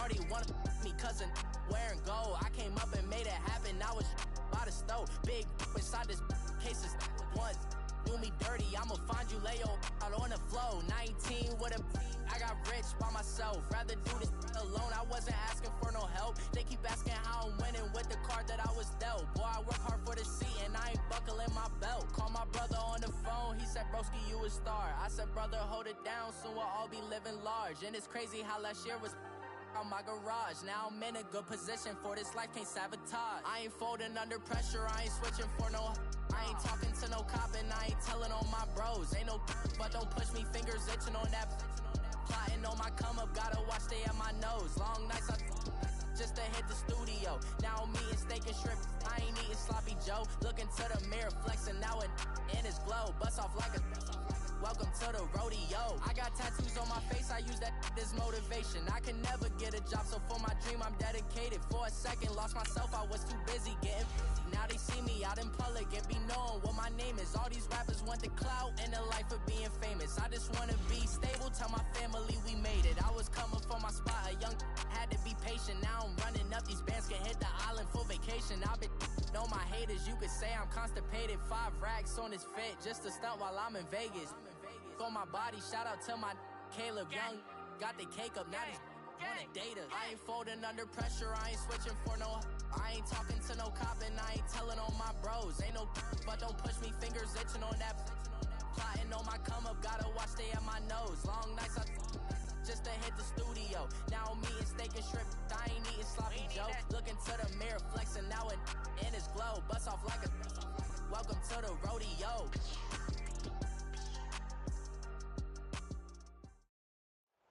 Shorty wanted me cousin wearing gold. I came up and made it happen. I was by the stove. Big inside this case is once. Do me dirty, I'ma find you, lay your out on the floor. 19 with a I got rich by myself. Rather do this alone, I wasn't asking for no help. They keep asking how I'm winning with the card that I was dealt. Boy, I work hard for the seat and I ain't buckling my belt. Call my brother on the phone, he said, broski, you a star. I said, brother, hold it down, soon we'll all be living large. And it's crazy how last year was on my garage. Now I'm in a good position for this life, can't sabotage. I ain't folding under pressure, I ain't switching for no. I ain't talking to no cop and I ain't telling on my bros. Ain't no but don't push me, fingers itching on that. Plotting on my come up, gotta watch stay at my nose. Long nights I just to hit the studio. Now I'm eating steak and shrimp, I ain't eating sloppy Joe. Looking to the mirror, flexing now and in his glow. Bust off like a welcome to the rodeo. I got tattoos on my face, I use that as motivation. I can never get a job, so for my dream I'm dedicated. For a second, lost myself, I was too busy getting now they see me out in public and be knowing what my name is. All these rappers want the clout and the life of being famous. I just wanna be stable, tell my family we made it. I was coming for my spot, a young had to be patient. Now I'm running up, these bands can hit the island for vacation. I've been know my haters, you could say I'm constipated. 5 racks on his fit, just a stunt while I'm in Vegas. On my body, shout out to my Caleb Young. Got the cake up, now he's on a data. I ain't folding under pressure, I ain't switching for no. I ain't talking to no cop and I ain't telling on my bros. Ain't no but don't push me, fingers itching on that. Plotting on my come up, gotta watch stay at my nose. Long nights I just to hit the studio. Now I'm eating steak and shrimp, I ain't eating sloppy Joe. Looking to the mirror, flexing now and in his glow. Bust off like a welcome to the rodeo.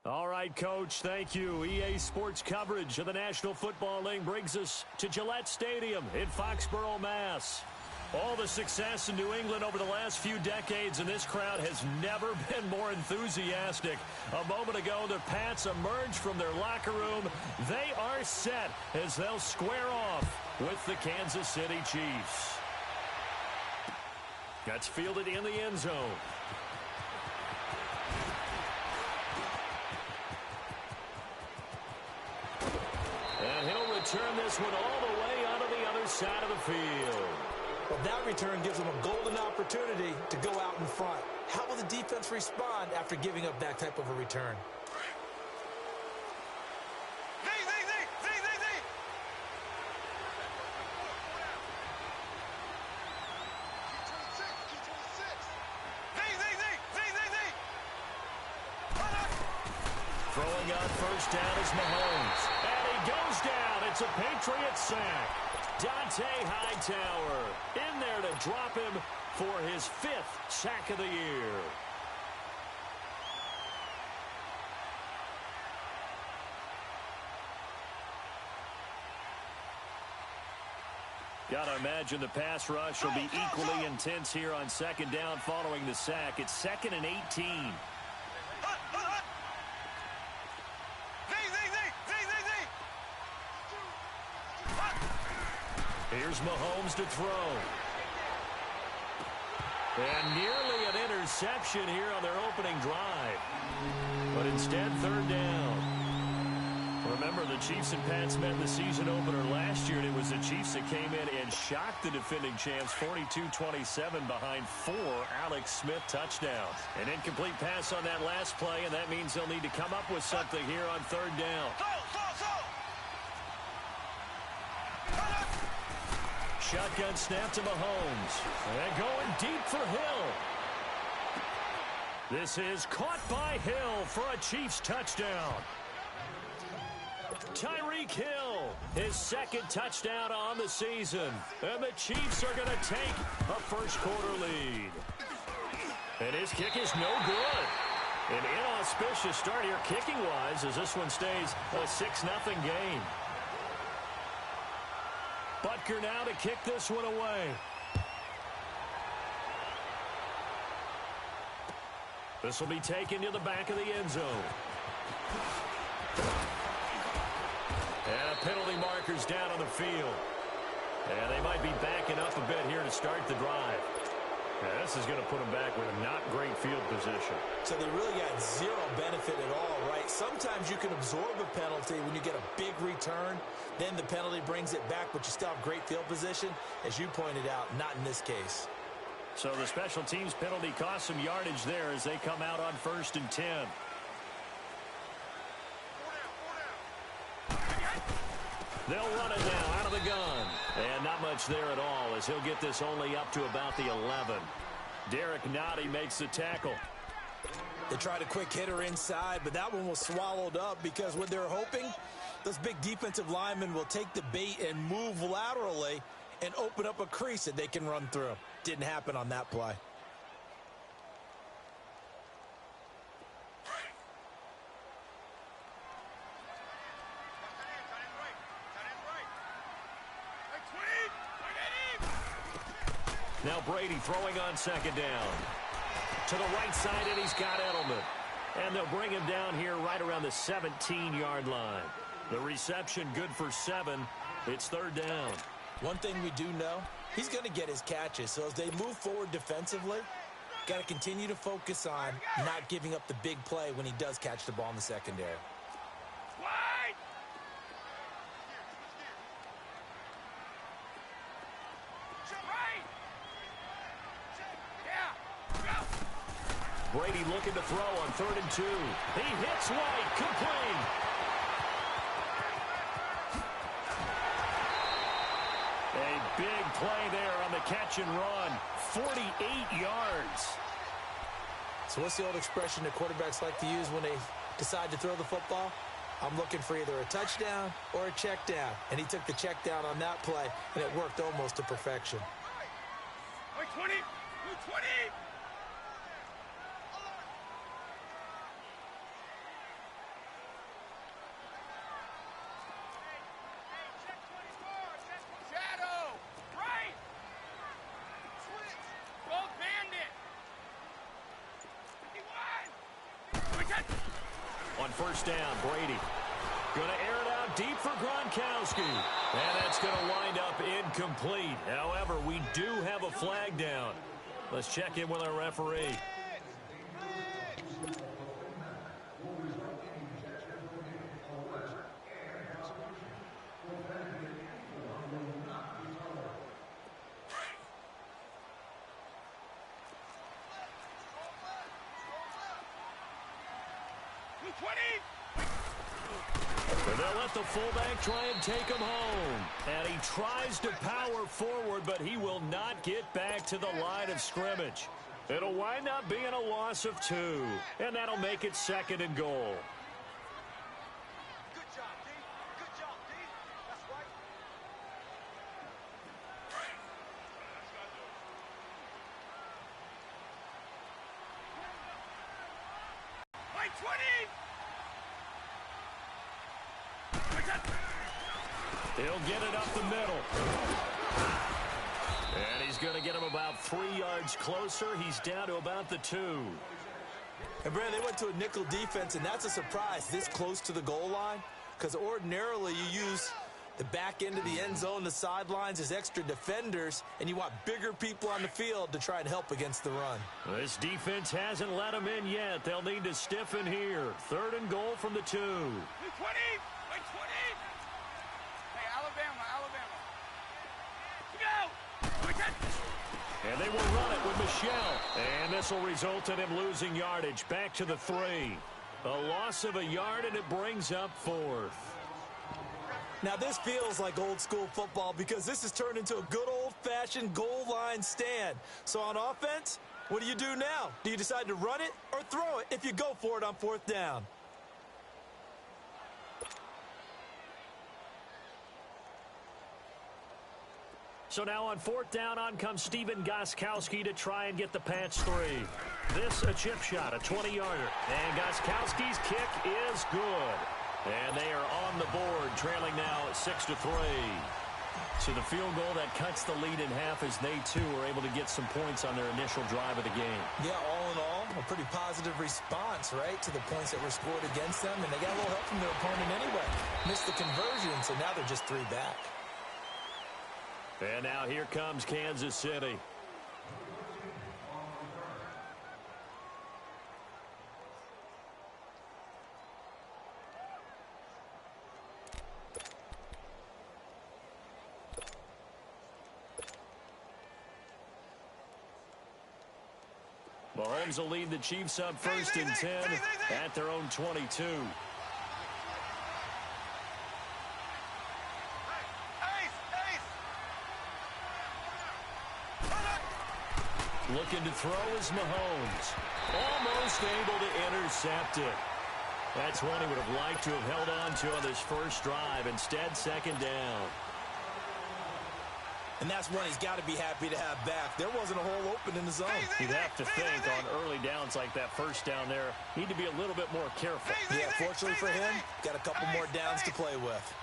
All right, Coach, thank you. EA Sports coverage of the National Football League brings us to Gillette Stadium in Foxborough, Mass. All the success in New England over the last few decades, and this crowd has never been more enthusiastic. A moment ago, the Pats emerged from their locker room. They are set as they'll square off with the Kansas City Chiefs. That's fielded in the end zone. And he'll return this one all the way onto the other side of the field. Well, that return gives them a golden opportunity to go out in front. How will the defense respond after giving up that type of a return? Throwing out first down is Mahomes. And he goes down. It's a Patriot sack. Dante Hightower in there to drop him for his 5th sack of the year. Got to imagine the pass rush will be equally intense here on second down following the sack. It's 2nd and 18. Here's Mahomes to throw. And nearly an interception here on their opening drive. But instead, 3rd down. Remember, the Chiefs and Pats met in the season opener last year, and it was the Chiefs that came in and shocked the defending champs 42-27 behind 4 Alex Smith touchdowns. An incomplete pass on that last play, and that means they'll need to come up with something here on 3rd down. Shotgun snap to Mahomes. And going deep for Hill. This is caught by Hill for a Chiefs touchdown. Tyreek Hill, his 2nd touchdown on the season. And the Chiefs are going to take a first-quarter lead. And his kick is no good. An inauspicious start here kicking-wise as this one stays a 6-0 game. Butker now to kick this one away. This will be taken to the back of the end zone. And penalty markers down on the field. And they might be backing up a bit here to start the drive. Yeah, this is going to put them back with a not great field position. So they really got zero benefit at all, right? Sometimes you can absorb a penalty when you get a big return. Then the penalty brings it back, but you still have great field position. As you pointed out, not in this case. So the special teams penalty cost some yardage there as they come out on 1st and 10. They'll run it now out of the gun. And not much there at all as he'll get this only up to about the 11. Derek Nottie makes the tackle. They tried a quick hitter inside, but that one was swallowed up because what they're hoping, those big defensive linemen will take the bait and move laterally and open up a crease that they can run through. Didn't happen on that play. Now Brady throwing on 2nd down. To the right side, and he's got Edelman. And they'll bring him down here right around the 17-yard line. The reception good for 7. It's 3rd down. One thing we do know, he's going to get his catches. So as they move forward defensively, got to continue to focus on not giving up the big play when he does catch the ball in the secondary. Brady looking to throw on 3rd and 2. He hits White, complete. A big play there on the catch and run. 48 yards. So what's the old expression that quarterbacks like to use when they decide to throw the football? I'm looking for either a touchdown or a check down. And he took the check down on that play, and it worked almost to perfection. 20! 20! On 1st down, Brady going to air it out deep for Gronkowski. And that's going to wind up incomplete. However, we do have a flag down. Let's check in with our referee. They'll let the fullback try and take him home. And he tries to power forward, but he will not get back to the line of scrimmage. It'll wind up being a loss of 2. And that'll make it 2nd and goal. Good job, D. Good job, D. That's right. Wait, 20! He'll get it up the middle. And he's going to get him about 3 yards closer. He's down to about the 2. And, Brad, they went to a nickel defense, and that's a surprise this close to the goal line. Because ordinarily you use the back end of the end zone, the sidelines as extra defenders, and you want bigger people on the field to try and help against the run. This defense hasn't let him in yet. They'll need to stiffen here. 3rd and goal from the 2. 20! Wait, 20! Hey, Alabama. Go! And they will run it with Michelle. And this will result in him losing yardage back to the 3. A loss of a yard, and it brings up 4th. Now, this feels like old-school football because this has turned into a good old-fashioned goal line stand. So on offense, what do you do now? Do you decide to run it or throw it if you go for it on 4th down? So now on 4th down, on comes Stephen Gostkowski to try and get the Pats 3. This a chip shot, a 20-yarder. And Gostkowski's kick is good. And they are on the board, trailing now 6-3. So the field goal that cuts the lead in half as they, too, are able to get some points on their initial drive of the game. Yeah, all in all, a pretty positive response, right, to the points that were scored against them. And they got a little help from their opponent anyway. Missed the conversion, so now they're just 3 back. And now here comes Kansas City. Mahomes will lead the Chiefs up 1st and 10 at their own 22. Looking to throw is Mahomes. Almost able to intercept it. That's one he would have liked to have held on to on this first drive. Instead, 2nd down. And that's one he's got to be happy to have back. There wasn't a hole open in the zone. You'd have to think on early downs like that first down there, need to be a little bit more careful. Yeah, fortunately for him, got a couple more downs to play with.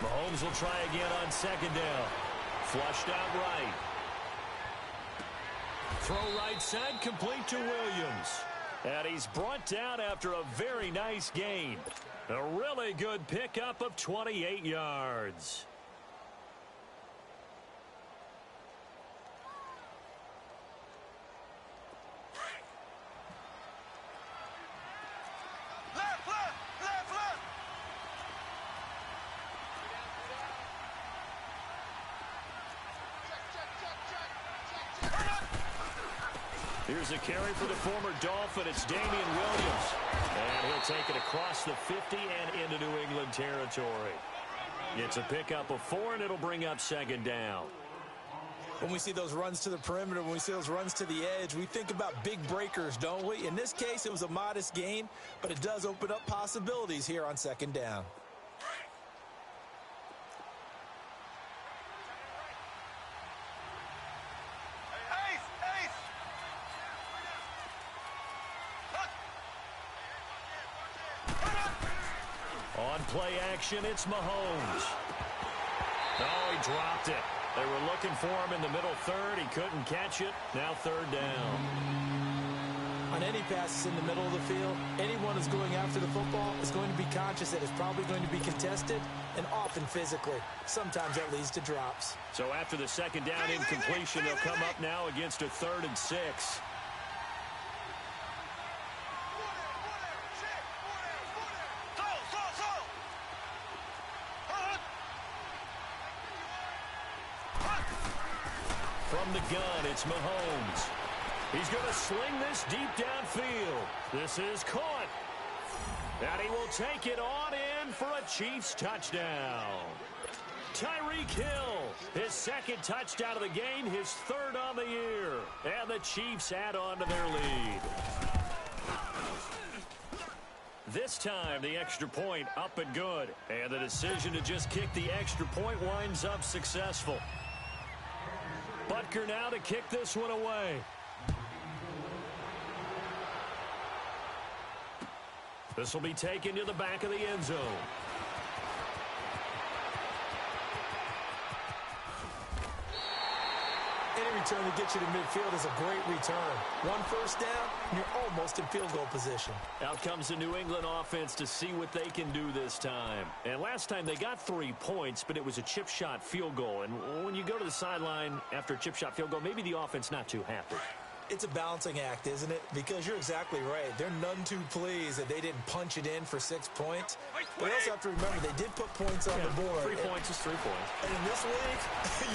Mahomes will try again on 2nd down. Flushed out right. Throw right side, complete to Williams. And he's brought down after a very nice gain. A really good pickup of 28 yards. Here's a carry for the former Dolphin. It's Damian Williams. And he'll take it across the 50 and into New England territory. It's a pickup of 4, and it'll bring up 2nd down. When we see those runs to the perimeter, when we see those runs to the edge, we think about big breakers, don't we? In this case, it was a modest gain, but it does open up possibilities here on 2nd down. On play action, it's Mahomes. Oh, he dropped it. They were looking for him in the middle 3rd. He couldn't catch it. Now 3rd down. On any passes in the middle of the field, anyone who's going after the football is going to be conscious that it's probably going to be contested and often physically. Sometimes that leads to drops. So after the 2nd down incompletion, they'll come up now against a 3rd and 6. From the gun, it's Mahomes. He's going to sling this deep downfield. This is caught. And he will take it on in for a Chiefs touchdown. Tyreek Hill, his 2nd touchdown of the game, his 3rd on the year. And the Chiefs add on to their lead. This time, the extra point up and good. And the decision to just kick the extra point winds up successful. Butker now to kick this one away. This will be taken to the back of the end zone. Any return to get you to midfield is a great return. 1 first down, and you're almost in field goal position. Out comes the New England offense to see what they can do this time. And last time they got 3 points, but it was a chip shot field goal. And when you go to the sideline after a chip shot field goal, maybe the offense not too happy. It's a balancing act, isn't it? Because you're exactly right. They're none too pleased that they didn't punch it in for 6 points. But you also have to remember they did put points on the board. 3 points is 3 points. And in this league,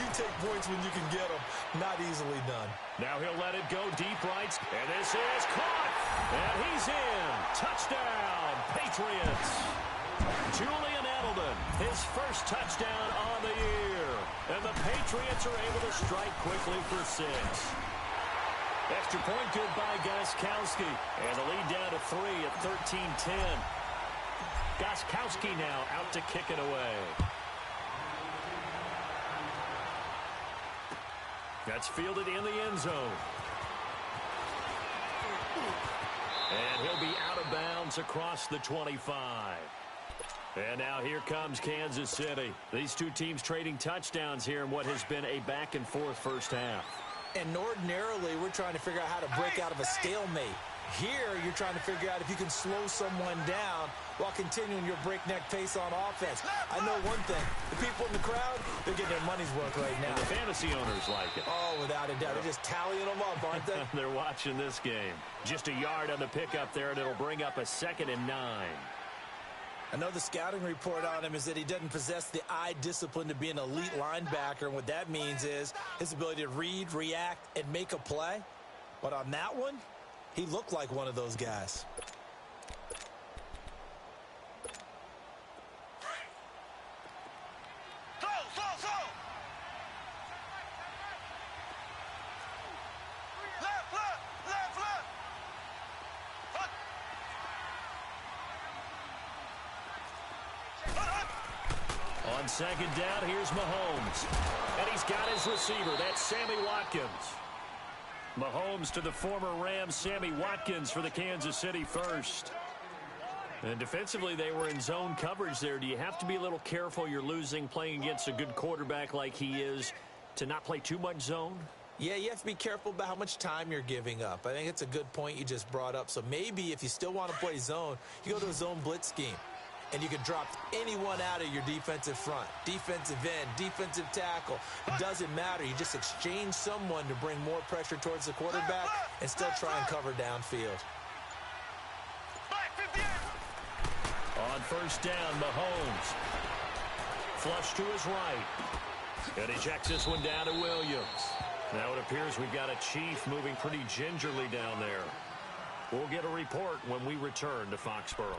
you take points when you can get them. Not easily done. Now he'll let it go deep right. And this is caught. And he's in. Touchdown, Patriots. Julian Edelman, his first touchdown on the year. And the Patriots are able to strike quickly for 6. Extra point good by Gostkowski. And the lead down to 3 at 13-10. Gostkowski now out to kick it away. That's fielded in the end zone. And he'll be out of bounds across the 25. And now here comes Kansas City. These two teams trading touchdowns here in what has been a back-and-forth first half. And ordinarily, we're trying to figure out how to break out of a stalemate. Here, you're trying to figure out if you can slow someone down while continuing your breakneck pace on offense. I know one thing. The people in the crowd, they're getting their money's worth right now. And the fantasy owners like it. Oh, without a doubt. They're just tallying them up, aren't they? They're watching this game. Just a yard on the pickup there, and it'll bring up a 2nd and 9. I know the scouting report on him is that he doesn't possess the eye discipline to be an elite linebacker. And what that means is his ability to read, react, and make a play. But on that one, he looked like one of those guys. On second down, here's Mahomes. And he's got his receiver. That's Sammy Watkins. Mahomes to the former Rams, Sammy Watkins for the Kansas City first. And defensively, they were in zone coverage there. Do you have to be a little careful you're losing playing against a good quarterback like he is to not play too much zone? Yeah, you have to be careful about how much time you're giving up. I think it's a good point you just brought up. So maybe if you still want to play zone, you go to a zone blitz scheme. And you can drop anyone out of your defensive front. Defensive end, defensive tackle. It doesn't matter. You just exchange someone to bring more pressure towards the quarterback and still try and cover downfield. On first down, Mahomes. Flush to his right. And he checks this one down to Williams. Now it appears we've got a Chief moving pretty gingerly down there. We'll get a report when we return to Foxborough.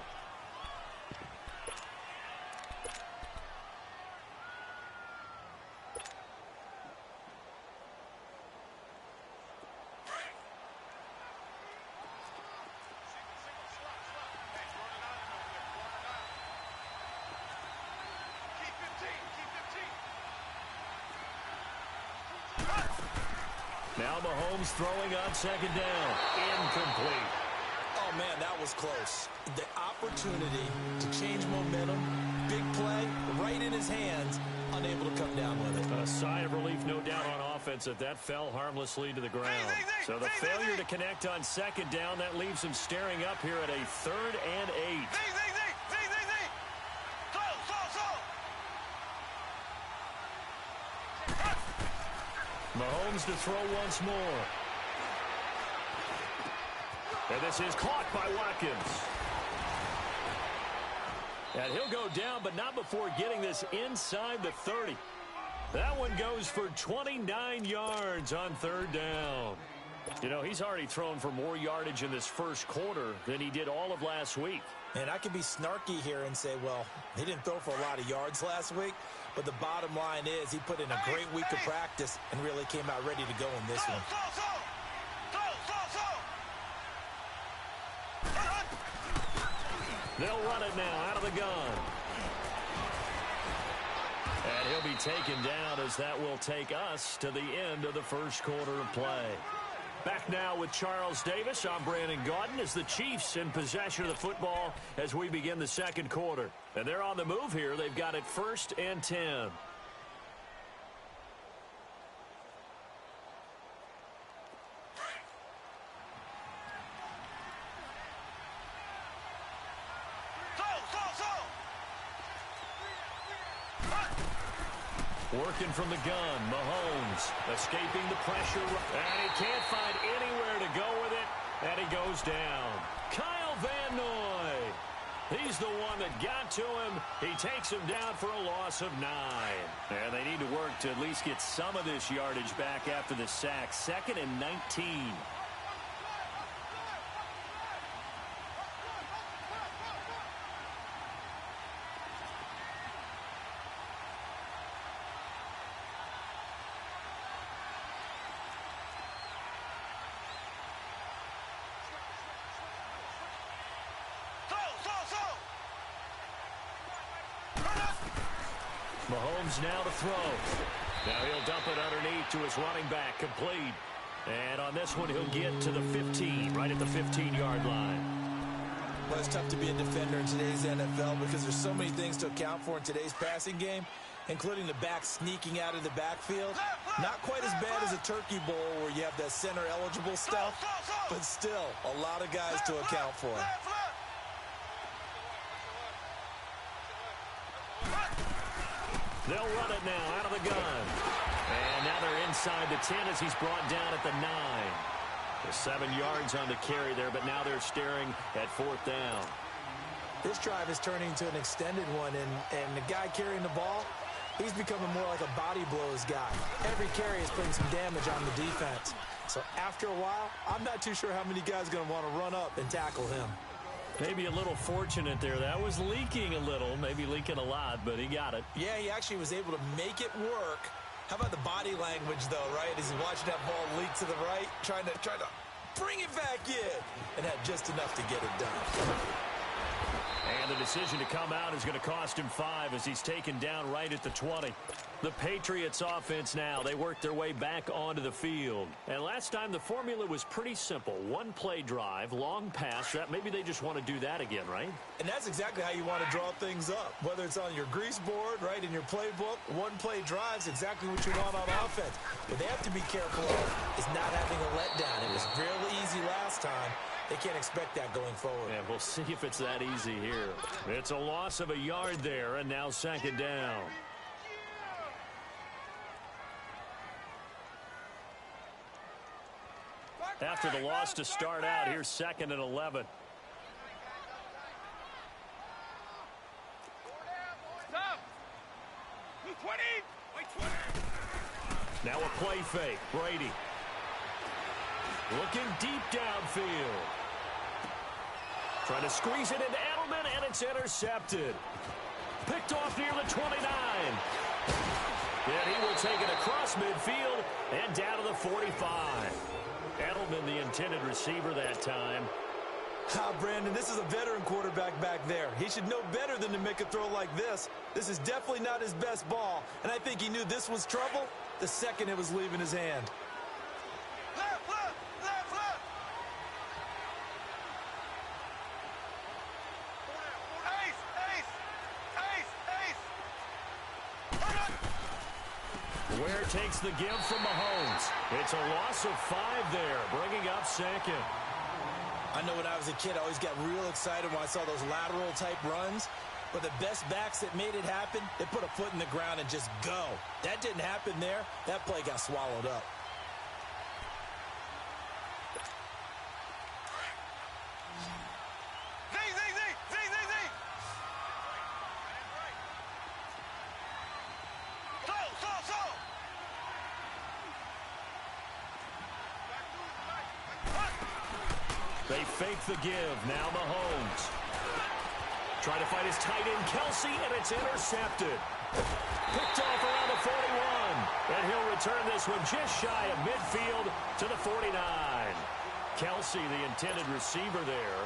Now Mahomes throwing on second down. Incomplete. Oh, man, that was close. The opportunity to change momentum, big play, right in his hands, unable to come down with it. A sigh of relief, no doubt, on offense that fell harmlessly to the ground. So the failure to connect on second down, that leaves him staring up here at a 3rd and 8. Mahomes to throw once more. And this is caught by Watkins. And he'll go down, but not before getting this inside the 30. That one goes for 29 yards on 3rd down. You know, he's already thrown for more yardage in this first quarter than he did all of last week. And I could be snarky here and say, well, he didn't throw for a lot of yards last week. But the bottom line is he put in a great week of practice and really came out ready to go in this one. They'll run it now out of the gun. And he'll be taken down as that will take us to the end of the first quarter of play. Back now with Charles Davis. I'm Brandon Gaudin as the Chiefs in possession of the football as we begin the second quarter. And they're on the move here. They've got it 1st and 10. Working from the gun, Mahomes escaping the pressure, and he can't find anywhere to go with it, and he goes down. Kyle Van Noy, he's the one that got to him. He takes him down for a loss of 9. And they need to work to at least get some of this yardage back after the sack. 2nd and 19. Mahomes now to throw. Now he'll dump it underneath to his running back, complete. And on this one, he'll get to the 15, right at the 15-yard line. Well, it's tough to be a defender in today's NFL because there's so many things to account for in today's passing game, including the back sneaking out of the backfield. Not quite as bad as a turkey bowl where you have that center-eligible stuff, but still a lot of guys to account for. They'll run it now out of the gun. And now they're inside the 10 as he's brought down at the 9. The 7 yards on the carry there, but now they're staring at 4th down. This drive is turning into an extended one, and the guy carrying the ball, he's becoming more like a body blows guy. Every carry is putting some damage on the defense. So after a while, I'm not too sure how many guys are going to want to run up and tackle him. Maybe a little fortunate there. That was leaking a little, maybe leaking a lot, but he got it. Yeah, he actually was able to make it work. How about the body language, though, right? As he's watching that ball leak to the right, trying to bring it back in, and had just enough to get it done. And the decision to come out is going to cost him 5 as he's taken down right at the 20. The Patriots offense now, they work their way back onto the field. And last time the formula was pretty simple. One play drive, long pass. Maybe they just want to do that again, right? And that's exactly how you want to draw things up. Whether it's on your grease board, right, in your playbook, one play drive is exactly what you want on offense. What they have to be careful of is not having a letdown. It was real easy last time. They can't expect that going forward. And we'll see if it's that easy here. It's a loss of a yard there, and now second down. After the loss to start out, here's 2nd and 11. Stop. 20. Wait 20. Now a play fake. Brady. Looking deep downfield. Trying to squeeze it into Edelman, and it's intercepted. Picked off near the 29. And he will take it across midfield and down to the 45. Edelman, the intended receiver that time. Brandon, this is a veteran quarterback back there. He should know better than to make a throw like this. This is definitely not his best ball, and I think he knew this was trouble the second it was leaving his hand. Left, left, left, left. Ace, ace, ace, ace. Ware takes the give from Mahomes. It's a loss of 5 there, bringing up 2nd. I know when I was a kid, I always got real excited when I saw those lateral-type runs. But the best backs that made it happen, they put a foot in the ground and just go. That didn't happen there. That play got swallowed up. They fake the give. Now Mahomes. Trying to fight his tight end, Kelsey, and it's intercepted. Picked off around the 41. And he'll return this one just shy of midfield to the 49. Kelsey, the intended receiver there.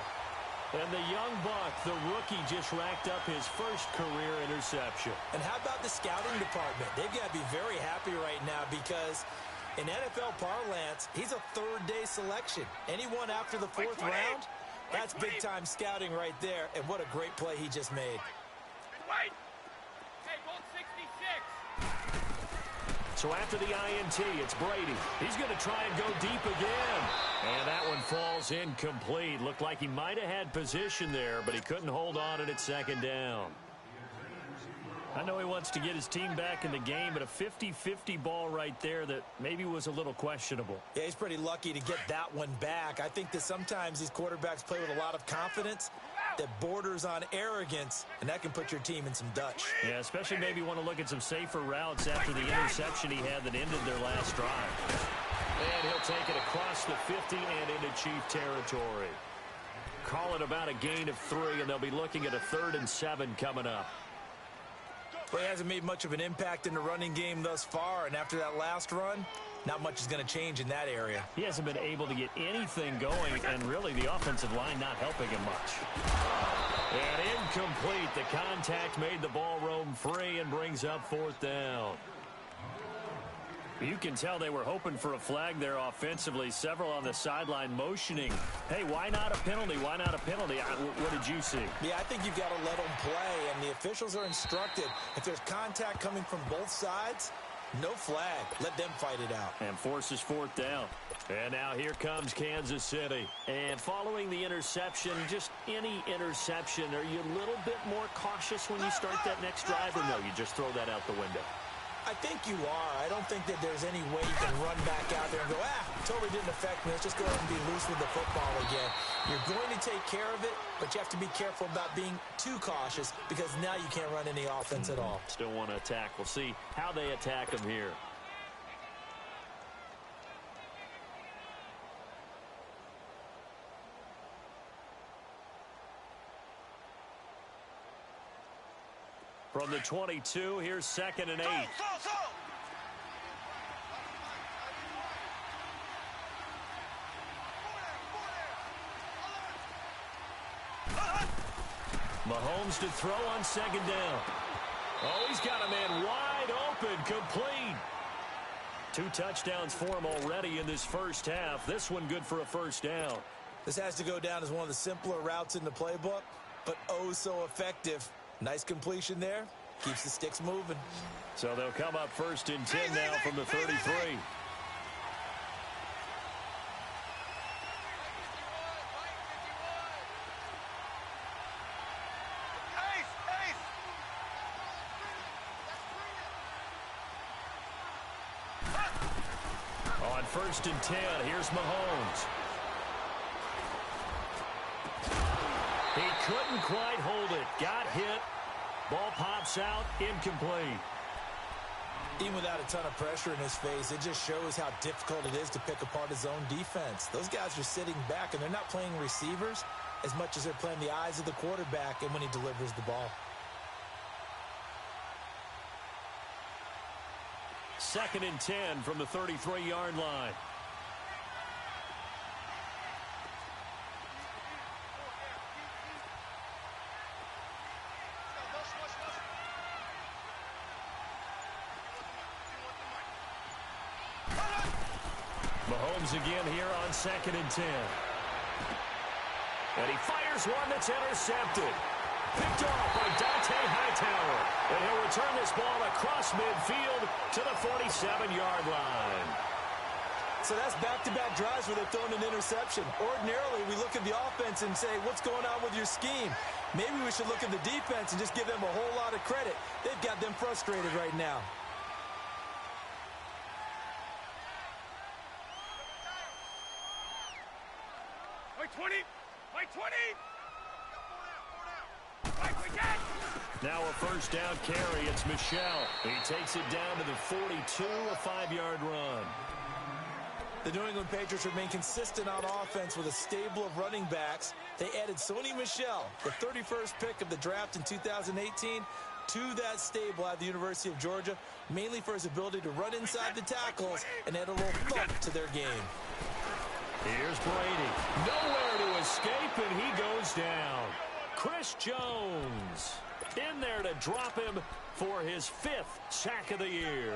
And the young buck, the rookie, just racked up his first career interception. And how about the scouting department? They've got to be very happy right now because in NFL parlance, he's a third-day selection. Anyone after the 4th round, that's big-time scouting right there. And what a great play he just made. Wait. Hey, ball 66. So after the INT, it's Brady. He's going to try and go deep again. And that one falls incomplete. Looked like he might have had position there, but he couldn't hold on at 2nd down. I know he wants to get his team back in the game, but a 50-50 ball right there that maybe was a little questionable. Yeah, he's pretty lucky to get that one back. I think that sometimes these quarterbacks play with a lot of confidence that borders on arrogance, and that can put your team in some Dutch. Yeah, especially maybe want to look at some safer routes after the interception he had that ended their last drive. And he'll take it across the 50 and into Chief territory. Call it about a gain of 3, and they'll be looking at a 3rd and 7 coming up. Well, he hasn't made much of an impact in the running game thus far, and after that last run, not much is going to change in that area. He hasn't been able to get anything going, and really the offensive line not helping him much. And incomplete. The contact made the ball roam free and brings up 4th down. You can tell they were hoping for a flag there offensively. Several on the sideline motioning. Hey, why not a penalty? Why not a penalty? What did you see? Yeah, I think you've got to let them play, and the officials are instructed. If there's contact coming from both sides, no flag. Let them fight it out. And forces 4th down. And now here comes Kansas City. And following the interception, just any interception, are you a little bit more cautious when you start that next drive, or no, you just throw that out the window? I think you are. I don't think that there's any way you can run back out there and go, totally didn't affect me. Let's just go ahead and be loose with the football again. You're going to take care of it, but you have to be careful about being too cautious because now you can't run any offense at all. Still want to attack. We'll see how they attack him here. From the 22, here's 2nd and 8. Mahomes to throw on 2nd down. Oh, he's got a man wide open, complete. 2 touchdowns for him already in this first half. This one good for a first down. This has to go down as one of the simpler routes in the playbook, but oh so effective. Nice completion there. Keeps the sticks moving. So they'll come up 1st and 10 now from the 33. On 1st and 10, here's Mahomes. He couldn't quite hold it. Got hit. Ball pops out, incomplete. Even without a ton of pressure in his face, it just shows how difficult it is to pick apart his own defense. Those guys are sitting back, and they're not playing receivers as much as they're playing the eyes of the quarterback and when he delivers the ball. 2nd and 10 from the 33-yard line. Mahomes again here on 2nd and 10. And he fires one that's intercepted. Picked off by Dante Hightower. And he'll return this ball across midfield to the 47-yard line. So that's back-to-back drives where they've thrown an interception. Ordinarily, we look at the offense and say, what's going on with your scheme? Maybe we should look at the defense and just give them a whole lot of credit. They've got them frustrated right now. Now a first down carry. It's Michel. He takes it down to the 42, a 5-yard run. The New England Patriots remain consistent on offense with a stable of running backs. They added Sony Michel, the 31st pick of the draft in 2018, to that stable at the University of Georgia, mainly for his ability to run inside the tackles and add a little thump to their game. Here's Brady. Nowhere to escape, and he goes down. Chris Jones in there to drop him for his 5th sack of the year.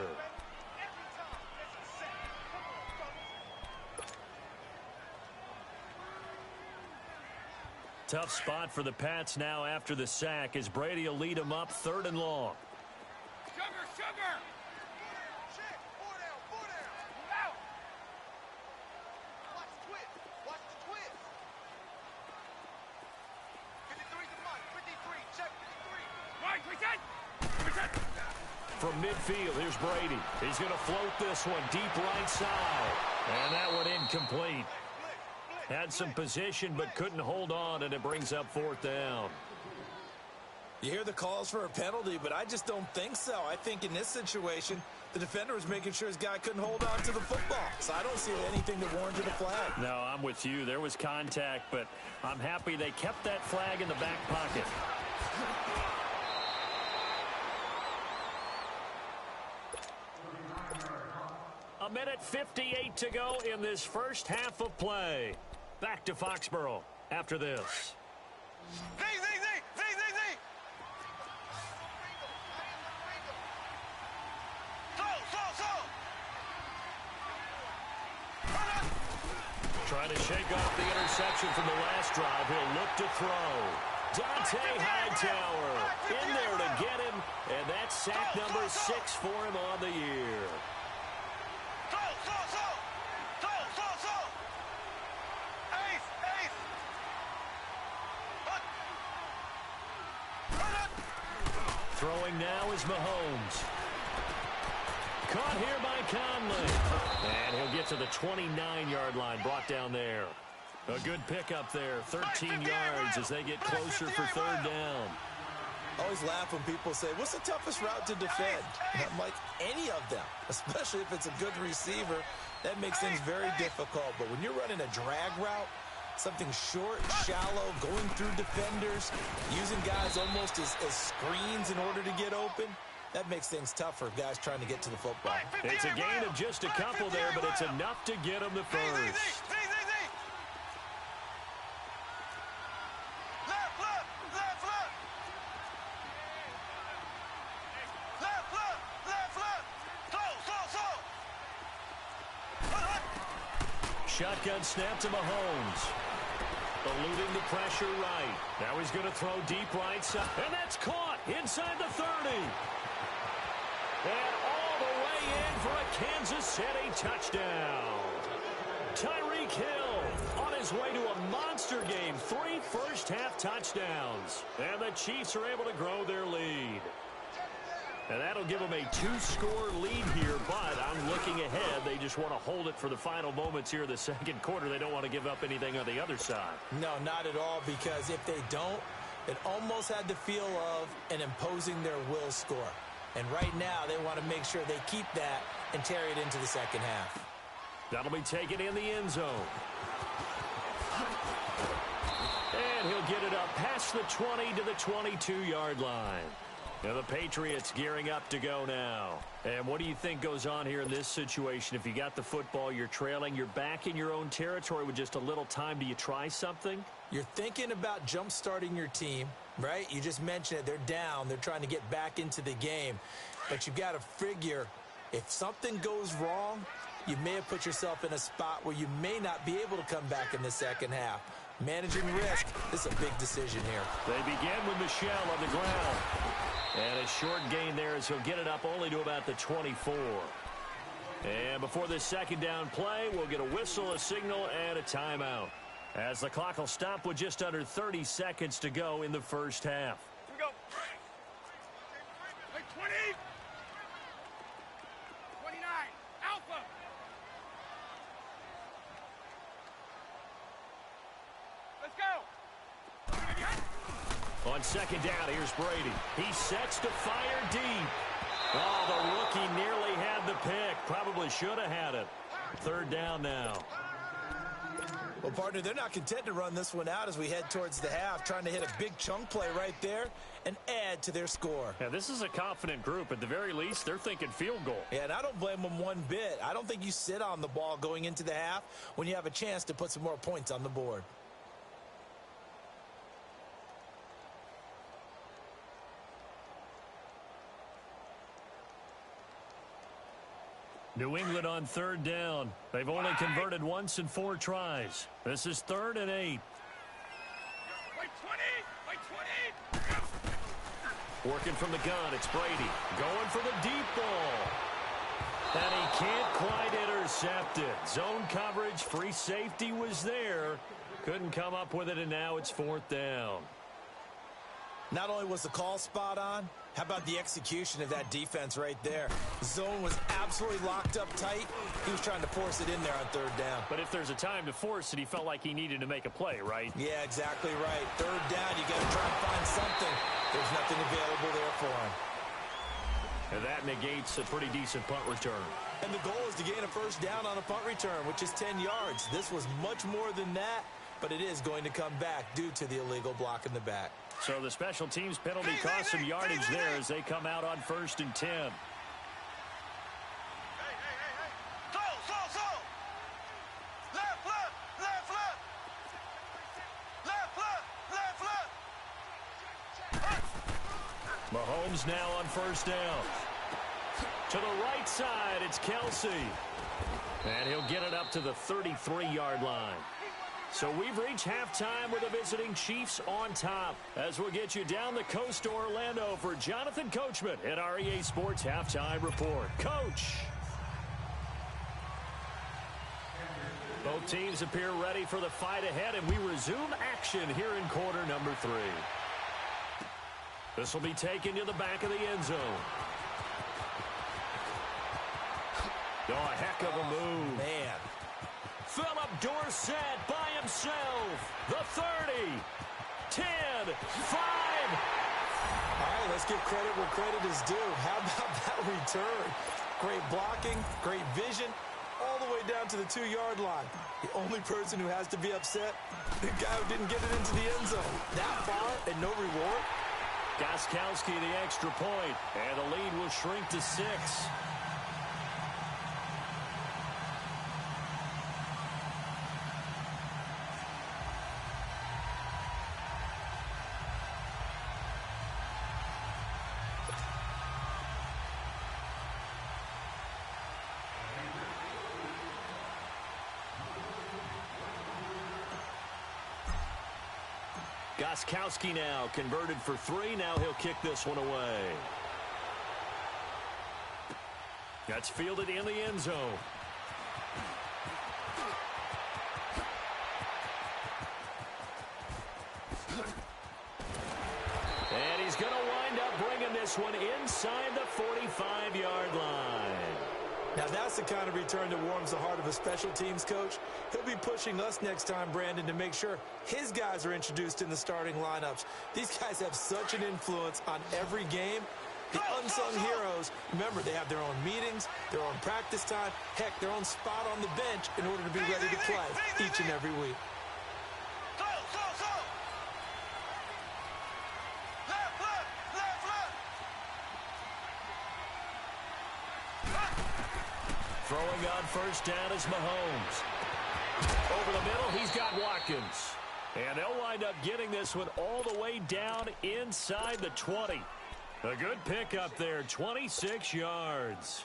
Tough spot for the Pats now after the sack as Brady will lead them up 3rd and long. Sugar! Check! 4 down! Out! Watch the twist! Watch the twist! 53's the mark. 53. Check 53. Right, reset! From midfield, here's Brady. He's going to float this one deep right side. And that one incomplete. Had some position but couldn't hold on, and it brings up 4th down. You hear the calls for a penalty, but I just don't think so. I think in this situation, the defender was making sure his guy couldn't hold on to the football. So I don't see anything that warranted a flag. No, I'm with you. There was contact, but I'm happy they kept that flag in the back pocket. A minute 58 to go in this first half of play. Back to Foxborough after this. Z! Trying to shake off the interception from the last drive. He'll look to throw. Dante Hightower in there to get him, and that's sack number 6 for him on the year. Throwing now is Mahomes. Caught here by Conley. And he'll get to the 29-yard line, brought down there. A good pickup there, 13 yards as they get closer for third down. I always laugh when people say, what's the toughest route to defend? And I'm like, any of them, especially if it's a good receiver. That makes things very difficult. But when you're running a drag route, something short, shallow, going through defenders, using guys almost as screens in order to get open, that makes things tough for guys trying to get to the football. It's a gain of just a couple there, but it's enough to get them the first. Shotgun snap to Mahomes. Eluding the pressure right. Now he's going to throw deep right side. And that's caught inside the 30. And all the way in for a Kansas City touchdown. Tyreek Hill on his way to a monster game. 3 first-half touchdowns. And the Chiefs are able to grow their lead. And that'll give them a 2-score lead here, but I'm looking ahead. They just want to hold it for the final moments here in the second quarter. They don't want to give up anything on the other side. No, not at all, because if they don't, it almost had the feel of an imposing their will score. And right now, they want to make sure they keep that and carry it into the second half. That'll be taken in the end zone. And he'll get it up past the 20 to the 22-yard line. Now the Patriots gearing up to go now. And what do you think goes on here in this situation? If you got the football, you're trailing, you're back in your own territory with just a little time. Do you try something? You're thinking about jump-starting your team, right? You just mentioned it. They're down. They're trying to get back into the game. But you've got to figure if something goes wrong, you may have put yourself in a spot where you may not be able to come back in the second half. Managing risk, this is a big decision here. They begin with Michel on the ground. And a short gain there as he'll get it up only to about the 24. And before this second down play, we'll get a whistle, a signal, and a timeout. As the clock will stop with just under 30 seconds to go in the first half. Here we go. 20. 29. Alpha. Let's go. On second down, here's Brady. He sets to fire deep. Oh, the rookie nearly had the pick. Probably should have had it. Third down now. Well, partner, they're not content to run this one out as we head towards the half, trying to hit a big chunk play right there and add to their score. Yeah, this is a confident group. At the very least, they're thinking field goal. Yeah, and I don't blame them one bit. I don't think you sit on the ball going into the half when you have a chance to put some more points on the board. New England on third down. They've only converted once in 4 tries. This is 3rd and 8. By 20. Working from the gun, it's Brady. Going for the deep ball. And he can't quite intercept it. Zone coverage, free safety was there. Couldn't come up with it, and now it's 4th down. Not only was the call spot on, how about the execution of that defense right there? Zone was absolutely locked up tight. He was trying to force it in there on 3rd down. But if there's a time to force it, he felt like he needed to make a play, right? Yeah, exactly right. 3rd down, you got to try and find something. There's nothing available there for him. And that negates a pretty decent punt return. And the goal is to gain a first down on a punt return, which is 10 yards. This was much more than that, but it is going to come back due to the illegal block in the back. So the special teams penalty cost some yardage there as they come out on 1st and 10. Hey. Slow. Left. Mahomes now on 1st down. To the right side, it's Kelsey. And he'll get it up to the 33-yard line. So we've reached halftime with the visiting Chiefs on top. As we'll get you down the coast to Orlando for Jonathan Coachman at our EA Sports Halftime Report. Coach! Both teams appear ready for the fight ahead, and we resume action here in quarter number 3. This will be taken to the back of the end zone. Oh, a heck of a move. Man. Philip Dorsett by himself. The 30, 10, 5. All right, let's give credit where credit is due. How about that return? Great blocking, great vision, all the way down to the 2-yard line. The only person who has to be upset, the guy who didn't get it into the end zone. That far and no reward? Gostkowski the extra point, and the lead will shrink to 6. Gostkowski now converted for 3. Now he'll kick this one away. That's fielded in the end zone. And he's going to wind up bringing this one inside the 45-yard line. Now, that's the kind of return that warms the heart of a special teams coach. He'll be pushing us next time, Brandon, to make sure his guys are introduced in the starting lineups. These guys have such an influence on every game. The unsung heroes, remember, they have their own meetings, their own practice time, heck, their own spot on the bench in order to be ready to play each and every week. Throwing on first down is Mahomes. Over the middle, he's got Watkins. And they'll wind up getting this one all the way down inside the 20. A good pickup there, 26 yards.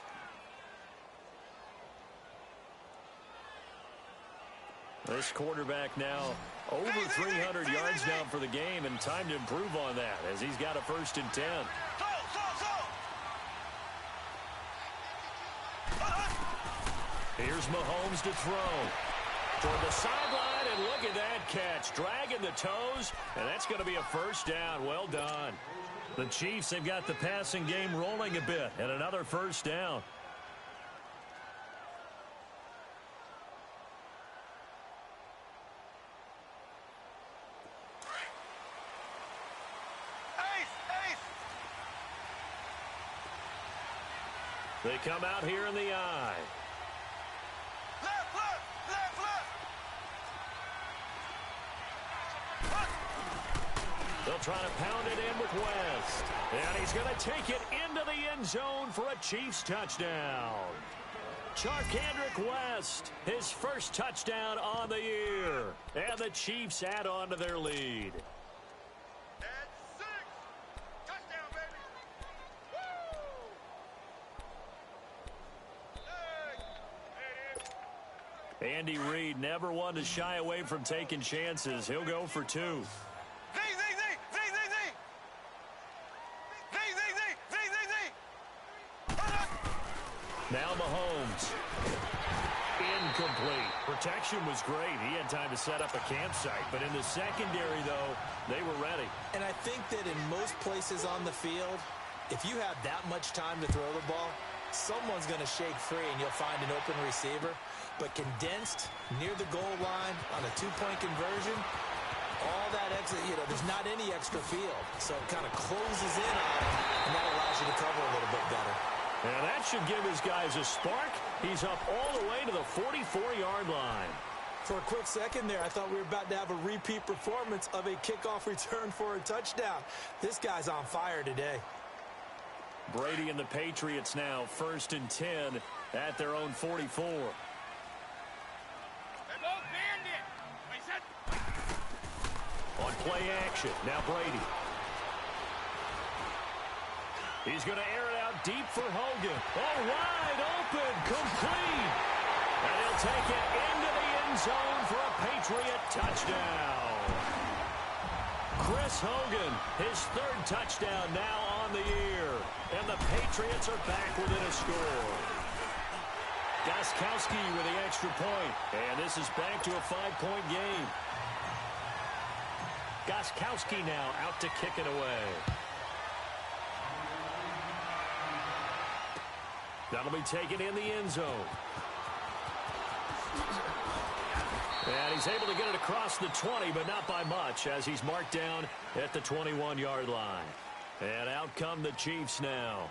This quarterback now over 300 yards now for the game, and time to improve on that as he's got a 1st and 10. Here's Mahomes to throw. Toward the sideline, and look at that catch. Dragging the toes, and that's going to be a 1st down. Well done. The Chiefs have got the passing game rolling a bit, and another 1st down. They come out here in the eye. They'll try to pound it in with West. And he's going to take it into the end zone for a Chiefs touchdown. Charkandrick West, his 1st touchdown on the year. And the Chiefs add on to their lead. That's 6. Touchdown, baby. Woo! Hey. Andy Reid never one to shy away from taking chances. He'll go for 2. Now Mahomes. Incomplete. Protection was great. He had time to set up a campsite. But in the secondary, though, they were ready. And I think that in most places on the field, if you have that much time to throw the ball, someone's going to shake free and you'll find an open receiver. But condensed near the goal line on a 2-point conversion, all that extra, there's not any extra field. So it kind of closes in on him, and that allows you to cover a little bit better. And that should give his guys a spark. He's up all the way to the 44-yard line. For a quick second there, I thought we were about to have a repeat performance of a kickoff return for a touchdown. This guy's on fire today. Brady and the Patriots now 1st and 10 at their own 44. They both banned it. On play action, now Brady. He's going to air it out deep for Hogan. Oh, wide open, complete. And he'll take it into the end zone for a Patriot touchdown. Chris Hogan, his 3rd touchdown now on the year. And the Patriots are back within a score. Gostkowski with the extra point. And this is back to a 5-point game. Gostkowski now out to kick it away. That'll be taken in the end zone. And he's able to get it across the 20, but not by much, as he's marked down at the 21-yard line. And out come the Chiefs now.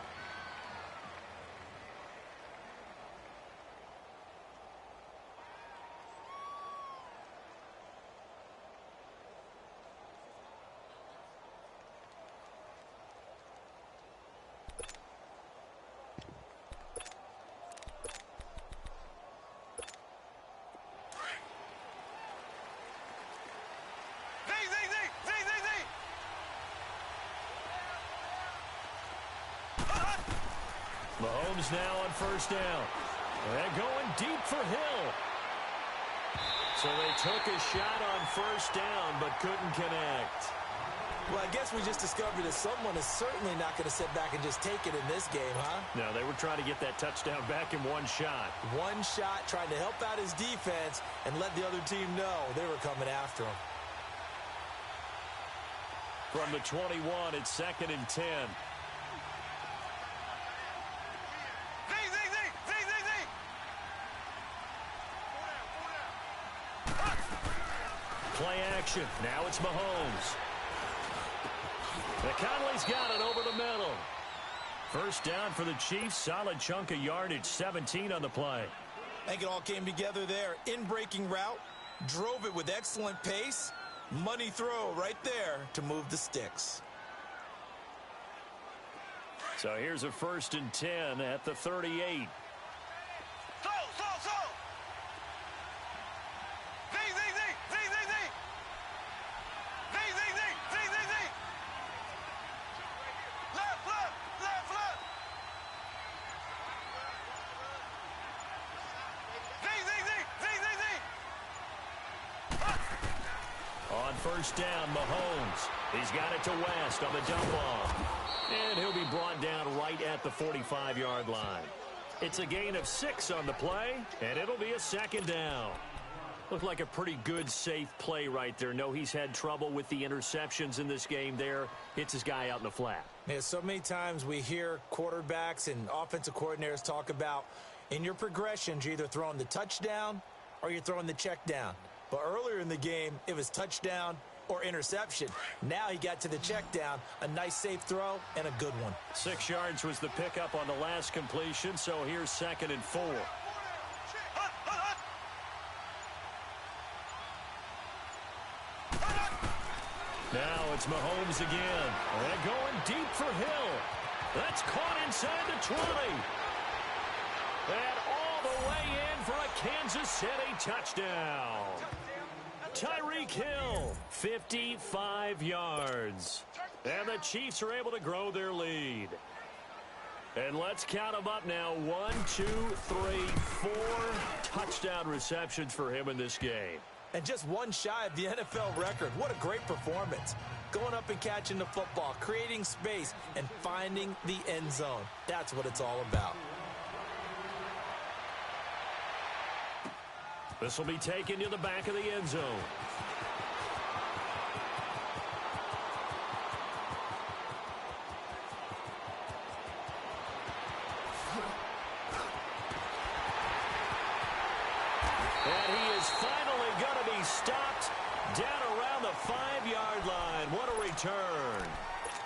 Mahomes now on first down. And going deep for Hill. So they took a shot on first down, but couldn't connect. Well, I guess we just discovered that someone is certainly not going to sit back and just take it in this game, huh? No, they were trying to get that touchdown back in one shot. One shot, trying to help out his defense and let the other team know they were coming after him. From the 21, it's 2nd and 10. Play action. Now it's Mahomes. Conley's got it over the middle. First down for the Chiefs. Solid chunk of yardage. 17 on the play. I think it all came together there. In-breaking route. Drove it with excellent pace. Money throw right there to move the sticks. So here's a 1st and 10 at the 38. First down, Mahomes. He's got it to West on the dump off. And he'll be brought down right at the 45-yard line. It's a gain of 6 on the play, and it'll be a 2nd down. Looked like a pretty good, safe play right there. No, he's had trouble with the interceptions in this game there. Hits his guy out in the flat. Yeah, so many times we hear quarterbacks and offensive coordinators talk about in your progressions, you're either throwing the touchdown or you're throwing the check down. But earlier in the game, it was touchdown or interception. Now he got to the check down, a nice safe throw, and a good one. 6 yards was the pickup on the last completion, so here's 2nd and 4. Now it's Mahomes again. And going deep for Hill. That's caught inside the 20. And all the way in for a Kansas City touchdown. Tyreek Hill, 55 yards. And the Chiefs are able to grow their lead. And let's count them up now. 1, 2, 3, 4 touchdown receptions for him in this game. And just one shy of the NFL record. What a great performance. Going up and catching the football, creating space, and finding the end zone. That's what it's all about. This will be taken to the back of the end zone. And he is finally going to be stopped down around the 5-yard line. What a return.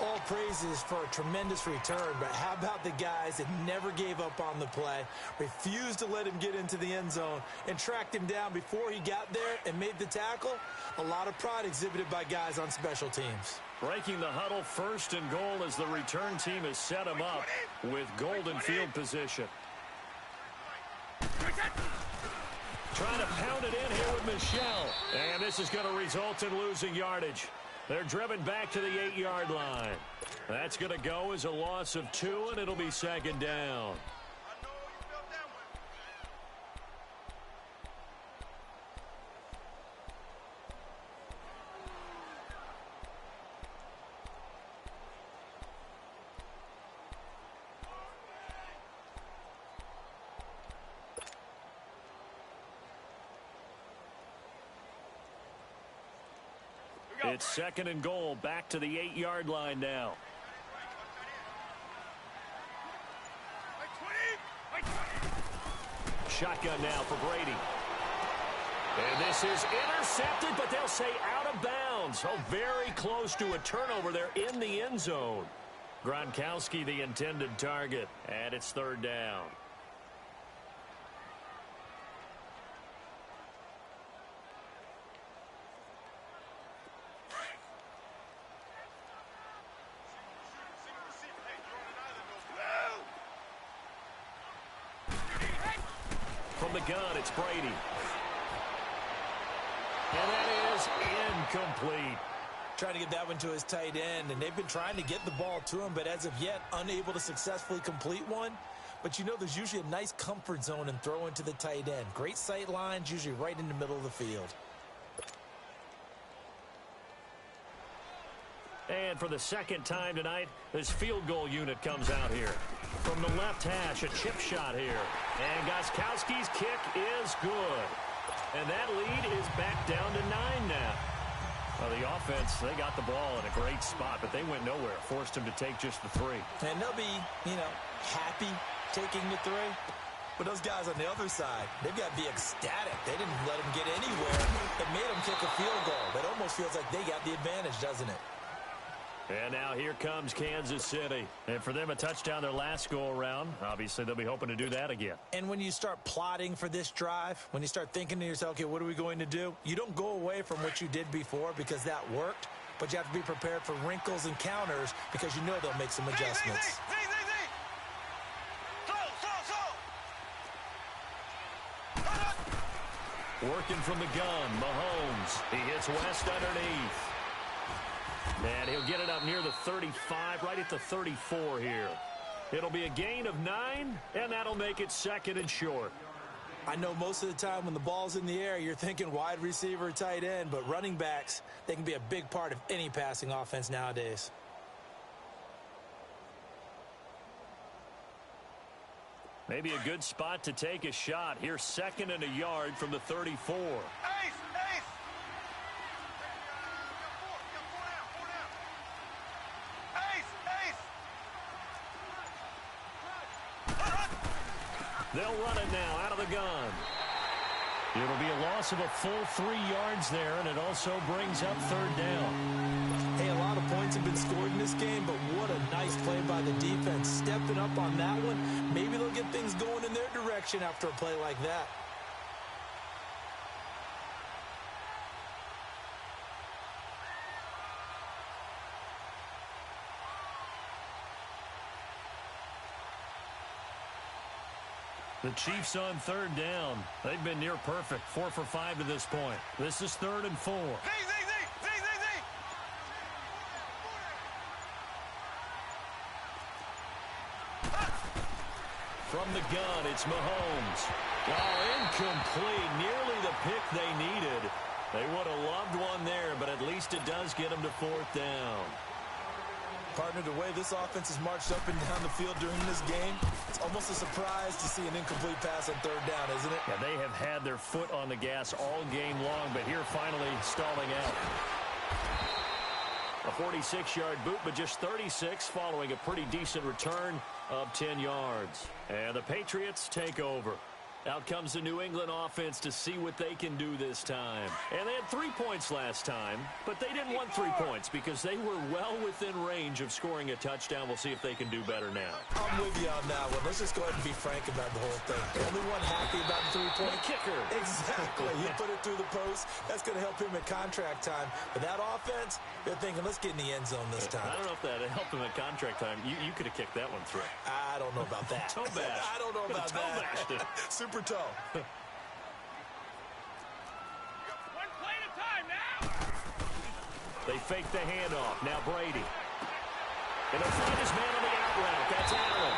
All praises for a tremendous return, but how about the guys that never gave up on the play, refused to let him get into the end zone, and tracked him down before he got there and made the tackle? A lot of pride exhibited by guys on special teams. Breaking the huddle, 1st and goal as the return team has set him up with golden field position. Trying to pound it in here with Michelle. And this is going to result in losing yardage. They're driven back to the 8-yard line. That's going to go as a loss of 2, and it'll be 2nd down. It's 2nd and goal, back to the 8-yard line now. Shotgun now for Brady. And this is intercepted, but they'll say out of bounds. Oh, very close to a turnover there in the end zone. Gronkowski, the intended target, and it's third down. From the gun, it's Brady. And that is incomplete. Trying to get that one to his tight end, and they've been trying to get the ball to him, but as of yet, unable to successfully complete one. But you know there's usually a nice comfort zone in throwing to the tight end. Great sight lines, usually right in the middle of the field. And for the second time tonight, this field goal unit comes out here. From the left hash, a chip shot here. And Gostkowski's kick is good. And that lead is back down to 9 now. Well, the offense, they got the ball in a great spot, but they went nowhere. Forced him to take just the 3. And they'll be, happy taking the 3. But those guys on the other side, they've got to be ecstatic. They didn't let them get anywhere. It made them kick a field goal. That almost feels like they got the advantage, doesn't it? And now here comes Kansas City. And for them, a touchdown their last go-around. Obviously, they'll be hoping to do that again. And when you start plotting for this drive, when you start thinking to yourself, okay, what are we going to do? You don't go away from what you did before because that worked, but you have to be prepared for wrinkles and counters because you know they'll make some adjustments. Working from the gun, Mahomes. He hits West underneath. And he'll get it up near the 35, right at the 34 here. It'll be a gain of 9, and that'll make it second and short. I know most of the time when the ball's in the air, you're thinking wide receiver, tight end, but running backs, they can be a big part of any passing offense nowadays. Maybe a good spot to take a shot. Here's second and a yard from the 34. They'll run it now out of the gun. It'll be a loss of a full 3 yards there, and it also brings up third down. Hey, a lot of points have been scored in this game, but what a nice play by the defense. Stepping up on that one, maybe they'll get things going in their direction after a play like that. The Chiefs on third down. They've been near perfect. 4 for 5 to this point. This is 3rd and 4. From the gun, it's Mahomes. Oh, incomplete. Nearly the pick they needed. They would have loved one there, but at least it does get them to 4th down. Partner, the way this offense has marched up and down the field during this game, it's almost a surprise to see an incomplete pass on third down, isn't it? Yeah, they have had their foot on the gas all game long, but here finally stalling out. A 46-yard boot, but just 36 following a pretty decent return of 10 yards. And the Patriots take over. Out comes the New England offense to see what they can do this time. And they had 3 points last time, but they didn't want 3 points because they were well within range of scoring a touchdown. We'll see if they can do better now. I'm with you on that one. Let's just go ahead and be frank about the whole thing. Only one happy about the 3-point kicker. Exactly. He put it through the post. That's going to help him at contract time. But that offense, they're thinking, let's get in the end zone this time. I don't know if that helped him at contract time. You could have kicked that one through. I don't know about that. Toe bash. I don't know about that. Super toe. One play at a time now. They fake the handoff. Now Brady. And he'll find his man on the out route. That's Allen.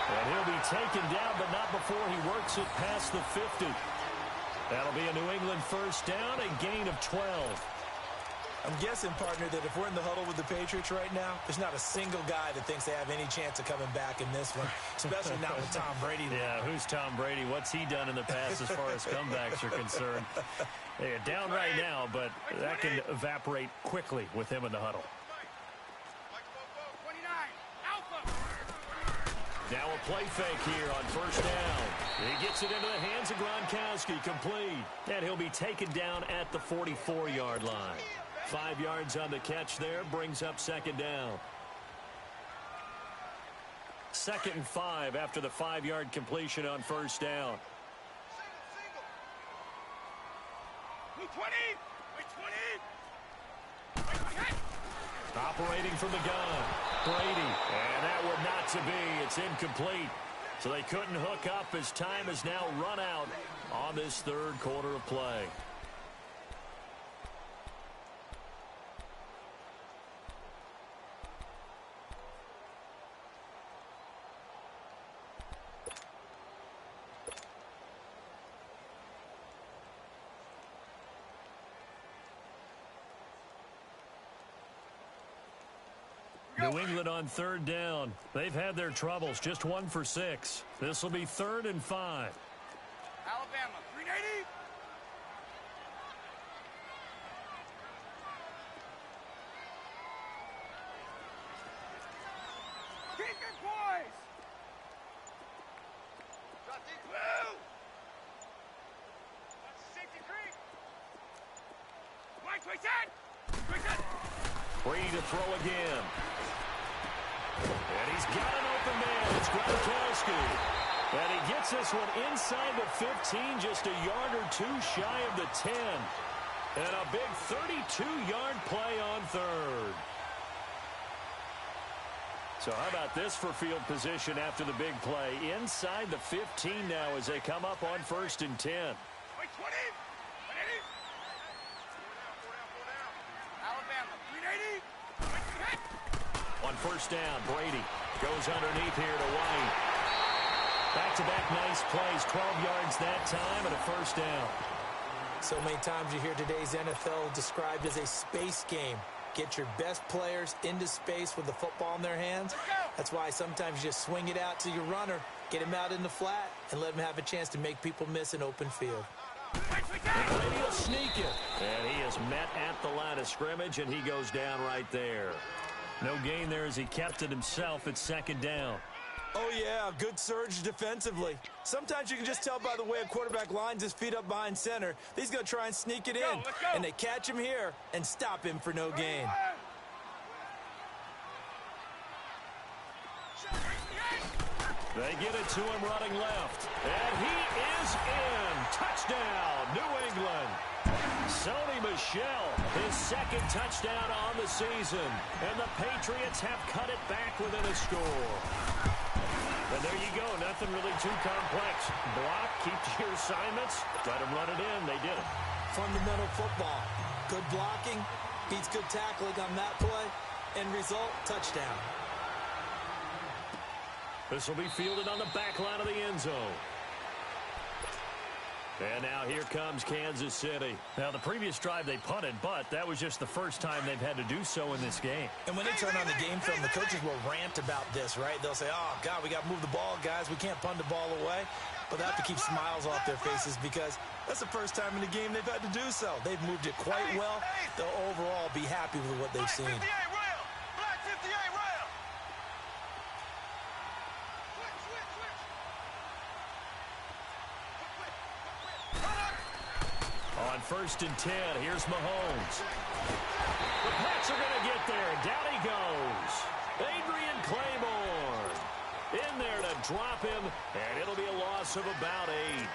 And he'll be taken down, but not before he works it past the 50. That'll be a New England first down, a gain of 12. I'm guessing, partner, that if we're in the huddle with the Patriots right now, there's not a single guy that thinks they have any chance of coming back in this one, especially not with Tom Brady. Yeah, who's Tom Brady? What's he done in the past as far as comebacks are concerned? They're down right now, but that can evaporate quickly with him in the huddle. Now a play fake here on first down. He gets it into the hands of Gronkowski, complete. And he'll be taken down at the 44-yard line. 5 yards on the catch there, brings up second down. 2nd and 5 after the 5-yard completion on first down. Move 20! Wait 20! Operating from the gun, Brady, and that would not to be. It's incomplete. So they couldn't hook up as time has now run out on this third quarter of play. New England on third down. They've had their troubles, just 1 for 6. This will be 3rd and 5. Alabama, 380. Keep it, boys. Drop deep. Blue. That's safety creek. White, quick set. Quick set. Free to throw again. And he's got an open man. It's Gronkowski. And he gets this one inside the 15, just a yard or two shy of the 10. And a big 32-yard play on third. So how about this for field position after the big play? Inside the 15 now as they come up on 1st and 10. Wait, 20. 180. Alabama, 380. On first down, Brady goes underneath here to White. Back-to-back nice plays, 12 yards that time and a first down. So many times you hear today's NFL described as a space game. Get your best players into space with the football in their hands. That's why sometimes you just swing it out to your runner, get him out in the flat, and let him have a chance to make people miss an open field. Brady will sneak it. And he is met at the line of scrimmage, and he goes down right there. No gain there as he kept it himself at 2nd down. Oh, yeah, good surge defensively. Sometimes you can just tell by the way a quarterback lines his feet up behind center. He's going to try and sneak it in. Let's go. And they catch him here and stop him for no gain. They get it to him running left. And he is in. Touchdown, New England. Sony Michel, his 2nd touchdown on the season. And the Patriots have cut it back within a score. And there you go, nothing really too complex. Block, keep to your assignments, let them run it in. They did it. Fundamental football. Good blocking, beats good tackling on that play. End result, touchdown. This will be fielded on the back line of the end zone. And now here comes Kansas City. Now, the previous drive they punted, but that was just the first time they've had to do so in this game. And when they turn on the game film, the coaches will rant about this, right? They'll say, oh, God, we got to move the ball, guys. We can't punt the ball away. But they have to keep smiles off their faces because that's the first time in the game they've had to do so. They've moved it quite well. They'll overall be happy with what they've seen. Black 58 rail. On 1st and 10, here's Mahomes. The Pats are going to get there. Down he goes. Adrian Claiborne in there to drop him, and it'll be a loss of about 8.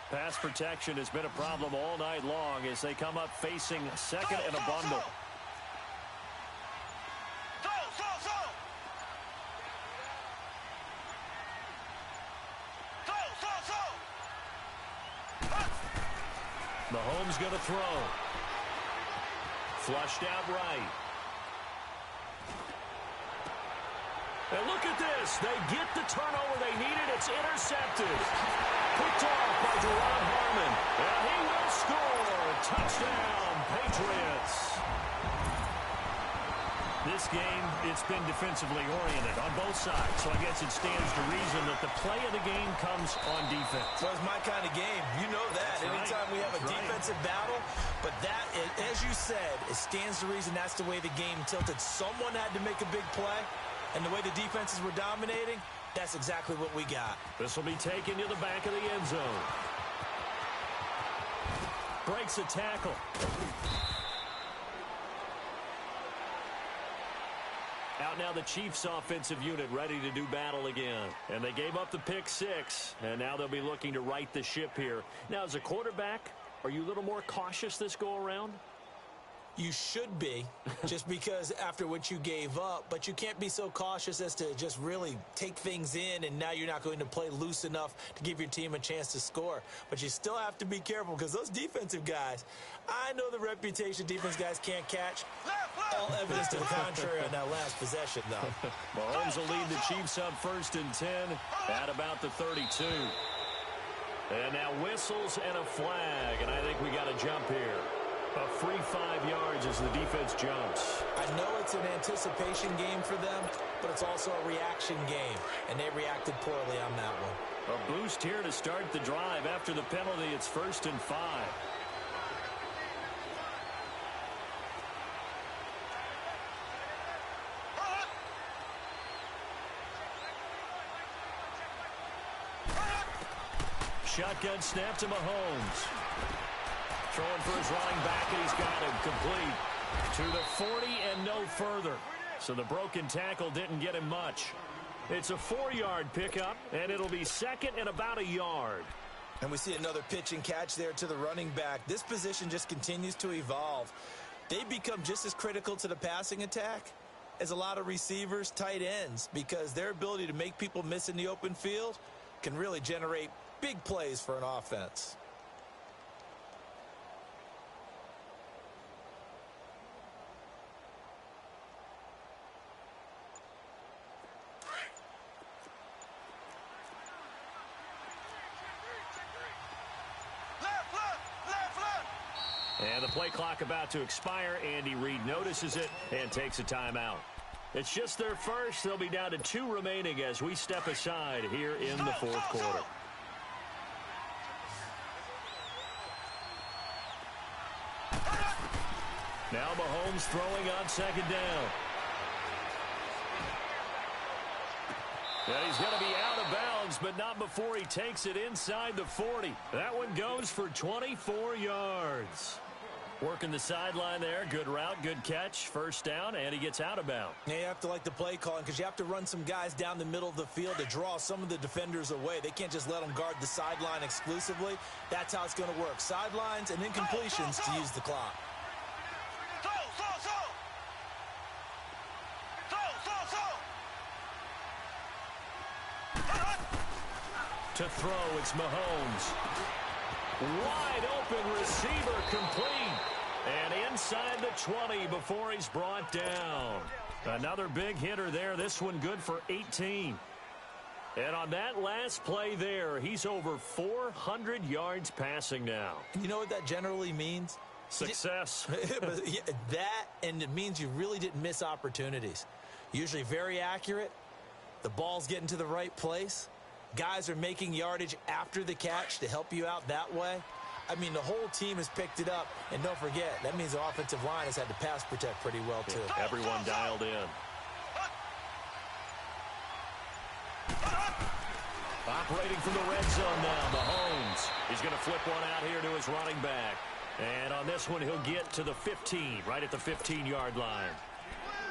Pass protection has been a problem all night long as they come up facing 2nd and a bundle. Mahomes going to throw. Flushed out right. And look at this. They get the turnover they needed. It's intercepted. Picked off by Jerron Harmon. And he will score. Touchdown, Patriots. This game, it's been defensively oriented on both sides, so I guess it stands to reason that the play of the game comes on defense. So it's my kind of game. You know that. Anytime we have a defensive battle, but that, as you said, it stands to reason that's the way the game tilted. Someone had to make a big play, and the way the defenses were dominating, that's exactly what we got. This will be taken to the back of the end zone. Breaks a tackle. Out now the Chiefs offensive unit ready to do battle again. And they gave up the pick 6, and now they'll be looking to right the ship here. Now, as a quarterback, are you a little more cautious this go-around? You should be, just because after what you gave up, but you can't be so cautious as to just really take things in, and now you're not going to play loose enough to give your team a chance to score. But you still have to be careful, because those defensive guys, I know the reputation defense guys can't catch. All evidence to the contrary on that last possession, though. Mahomes will lead the Chiefs up 1st and 10 at about the 32. And now whistles and a flag, and I think we got a jump here. A free 5 yards as the defense jumps. I know it's an anticipation game for them, but it's also a reaction game, and they reacted poorly on that one. A boost here to start the drive. After the penalty, it's 1st and 5. Shotgun snap to Mahomes. Throwing for his running back, and he's got him complete to the 40 and no further. So the broken tackle didn't get him much. It's a 4-yard pickup, and it'll be 2nd and about a yard. And we see another pitch and catch there to the running back. This position just continues to evolve. They become just as critical to the passing attack as a lot of receivers, tight ends, because their ability to make people miss in the open field can really generate big plays for an offense. And the play clock about to expire. Andy Reid notices it and takes a timeout. It's just their first. They'll be down to 2 remaining as we step aside here in the 4th quarter. Now Mahomes throwing on 2nd down. And he's going to be out of bounds, but not before he takes it inside the 40. That one goes for 24 yards. Working the sideline there. Good route, good catch. 1st down, and he gets out of bounds. Yeah, you have to like the play calling because you have to run some guys down the middle of the field to draw some of the defenders away. They can't just let them guard the sideline exclusively. That's how it's going to work. Sidelines and incompletions to use the clock. To throw, it's Mahomes. Wide open receiver complete. And inside the 20 before he's brought down. Another big hitter there. This one good for 18. And on that last play there, he's over 400 yards passing now. You know what that generally means? Success. That, and it means you really didn't miss opportunities. Usually very accurate. The ball's getting to the right place. Guys are making yardage after the catch to help you out that way. I mean, the whole team has picked it up. And don't forget, that means the offensive line has had to pass protect pretty well, too. Yeah, everyone dialed in. Operating from the red zone now, Mahomes. He's going to flip one out here to his running back. And on this one, he'll get to the 15, right at the 15-yard line.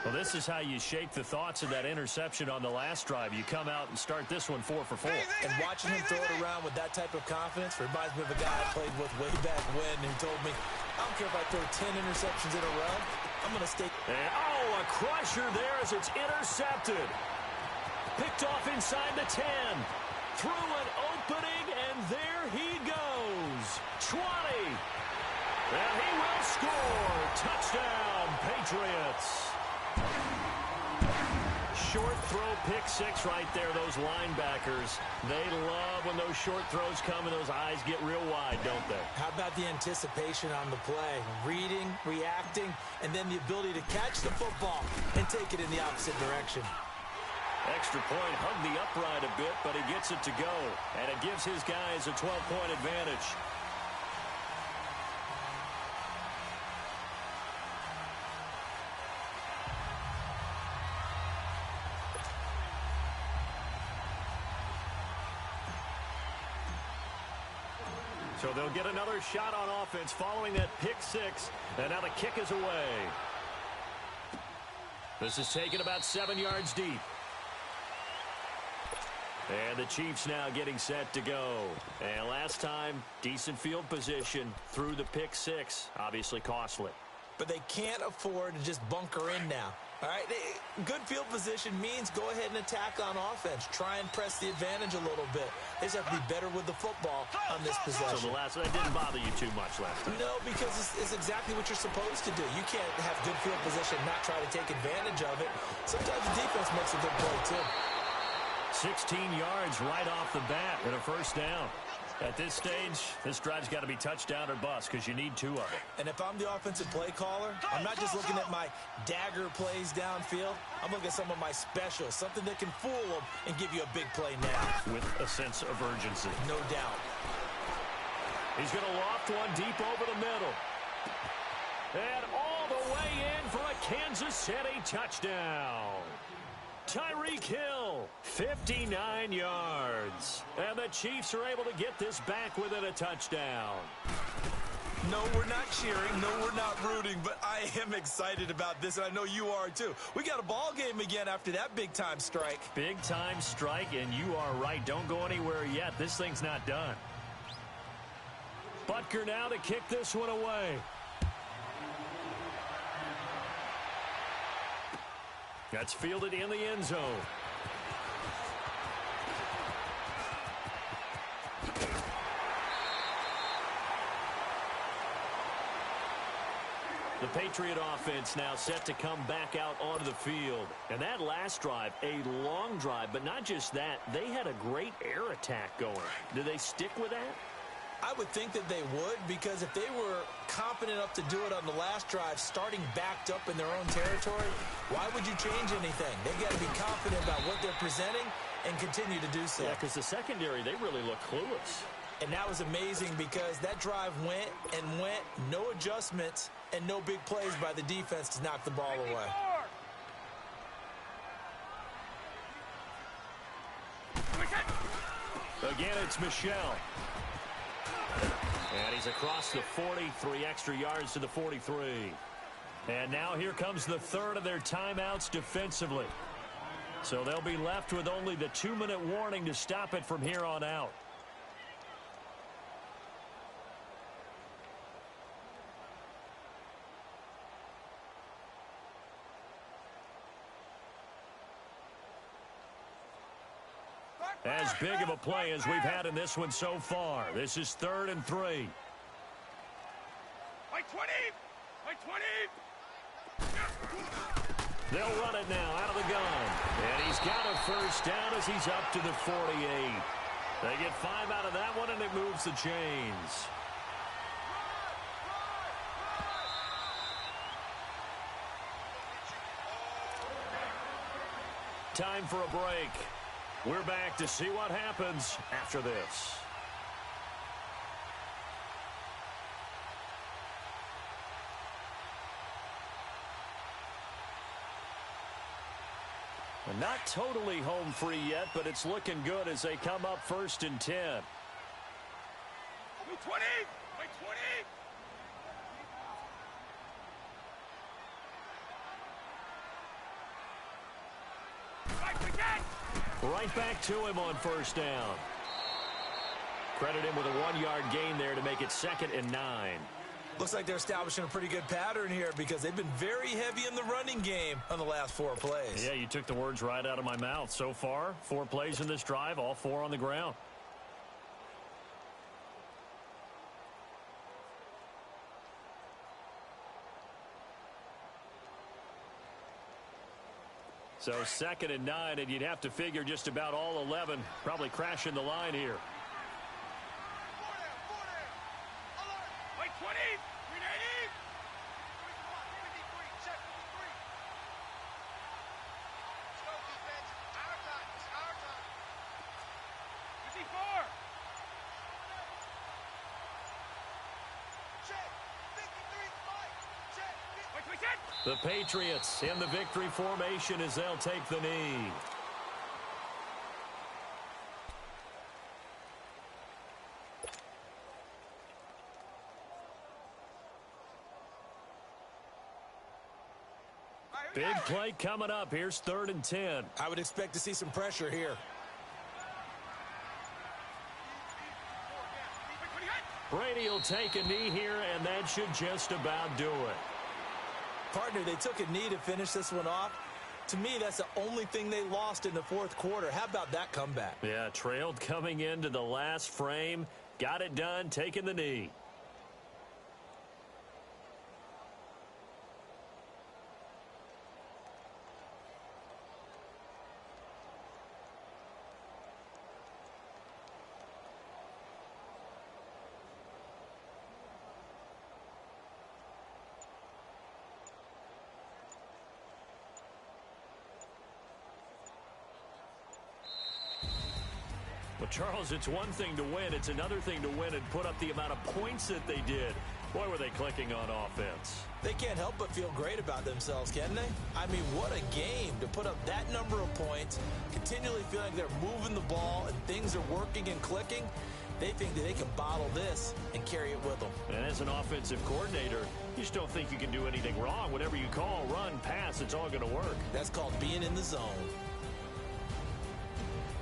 Well, this is how you shake the thoughts of that interception on the last drive. You come out and start this one 4 for 4. And watching him throw it around with that type of confidence reminds me of a guy I played with way back when who told me, I don't care if I throw 10 interceptions in a row, I'm going to stay. And, a crusher there as it's intercepted. Picked off inside the 10. Through an opening, and there he goes. 20. And he will score. Touchdown, Patriots. short throw pick six right there, those linebackers. They love when those short throws come and those eyes get real wide, don't they? How about the anticipation on the play? Reading, reacting, and then the ability to catch the football and take it in the opposite direction. Extra point, hugged the upright a bit, but he gets it to go. And it gives his guys a 12-point advantage. So they'll get another shot on offense following that pick six. And now the kick is away. This is taken about 7 yards deep. And the Chiefs now getting set to go. And last time, decent field position through the pick six. Obviously costly. But they can't afford to just bunker in now. All right, good field position means go ahead and attack on offense. Try and press the advantage a little bit. They just have to be better with the football on this possession. So that didn't bother you too much last time? No, because it's exactly what you're supposed to do. You can't have good field position and not try to take advantage of it. Sometimes the defense makes a good play, too. 16 yards right off the bat and a first down. At this stage, this drive's got to be touchdown or bust because you need 2 of them. And if I'm the offensive play caller, I'm not just looking at my dagger plays downfield. I'm looking at some of my specials, something that can fool them and give you a big play now. With a sense of urgency. No doubt. He's going to loft one deep over the middle. And all the way in for a Kansas City touchdown. Tyreek Hill, 59 yards. And the Chiefs are able to get this back within a touchdown. No, we're not cheering. No, we're not rooting. But I am excited about this, and I know you are too. We got a ball game again after that big-time strike. Big-time strike, and you are right. Don't go anywhere yet. This thing's not done. Butker now to kick this one away. That's fielded in the end zone. The Patriot offense now set to come back out onto the field. And that last drive, a long drive, but not just that, they had a great air attack going. Do they stick with that? I would think that they would, because if they were confident enough to do it on the last drive, starting backed up in their own territory, why would you change anything? They got to be confident about what they're presenting and continue to do so. Yeah, because the secondary, they really look clueless. And that was amazing because that drive went and went, no adjustments, and no big plays by the defense to knock the ball away. Again, it's Michelle. And he's across the 40, 3 extra yards to the 43. And now here comes the third of their timeouts defensively. So they'll be left with only the 2-minute warning to stop it from here on out. As big of a play as we've had in this one so far. This is 3rd and 3. By 20! By 20! They'll run it now out of the gun. And he's got a first down as he's up to the 48. They get 5 out of that one, and it moves the chains. Time for a break. We're back to see what happens after this. And not totally home free yet, but it's looking good as they come up 1st and 10. By 20! By 20! Right back to him on 1st down. Credit him with a 1-yard gain there to make it 2nd and 9. Looks like they're establishing a pretty good pattern here because they've been very heavy in the running game on the last 4 plays. Yeah, you took the words right out of my mouth. So far, 4 plays in this drive, all 4 on the ground. So 2nd and 9, and you'd have to figure just about all 11 probably crashing the line here. 4 there. Alert. Wait, 20. 380. 53, check 53. Let's go, defense. Our time. It's our time. 54. Check. 53, Mike. Check. Wait, we said. The Patriots in the victory formation as they'll take the knee. Big play coming up. Here's 3rd and 10. I would expect to see some pressure here. Brady will take a knee here, and that should just about do it. Partner, they took a knee to finish this one off. To me, that's the only thing they lost in the 4th quarter. How about that comeback? Yeah, trailed coming into the last frame. Got it done, taking the knee. Well, Charles, it's one thing to win. It's another thing to win and put up the amount of points that they did. Boy, were they clicking on offense. They can't help but feel great about themselves, can they? I mean, what a game to put up that number of points, continually feeling like they're moving the ball and things are working and clicking. They think that they can bottle this and carry it with them. And as an offensive coordinator, you just don't think you can do anything wrong. Whatever you call, run, pass, it's all going to work. That's called being in the zone.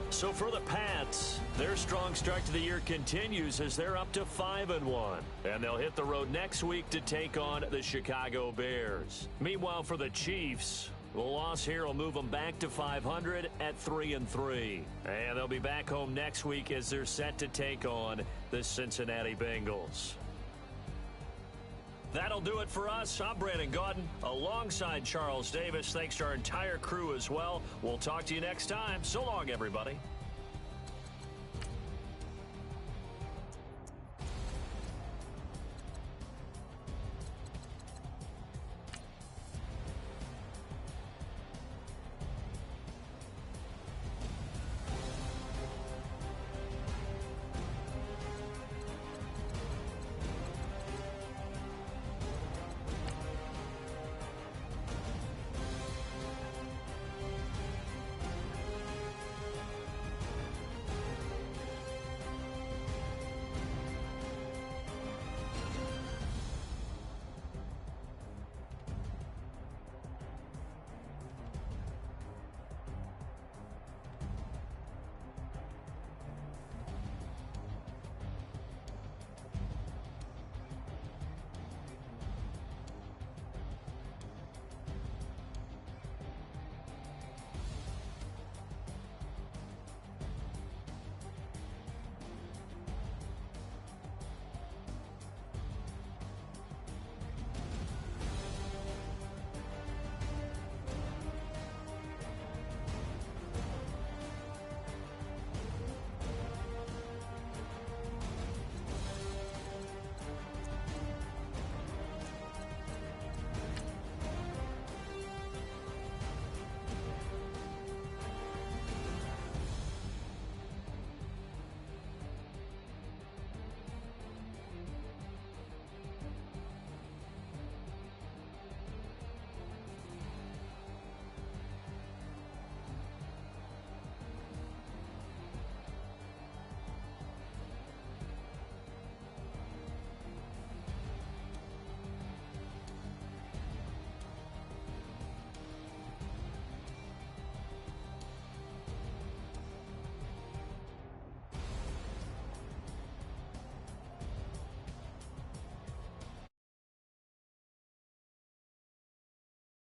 So for the Pats, their strong start to the year continues as they're up to 5-1. And they'll hit the road next week to take on the Chicago Bears. Meanwhile, for the Chiefs, the loss here will move them back to 500 at 3-3. And they'll be back home next week as they're set to take on the Cincinnati Bengals. That'll do it for us. I'm Brandon Gaudin alongside Charles Davis. Thanks to our entire crew as well. We'll talk to you next time. So long, everybody.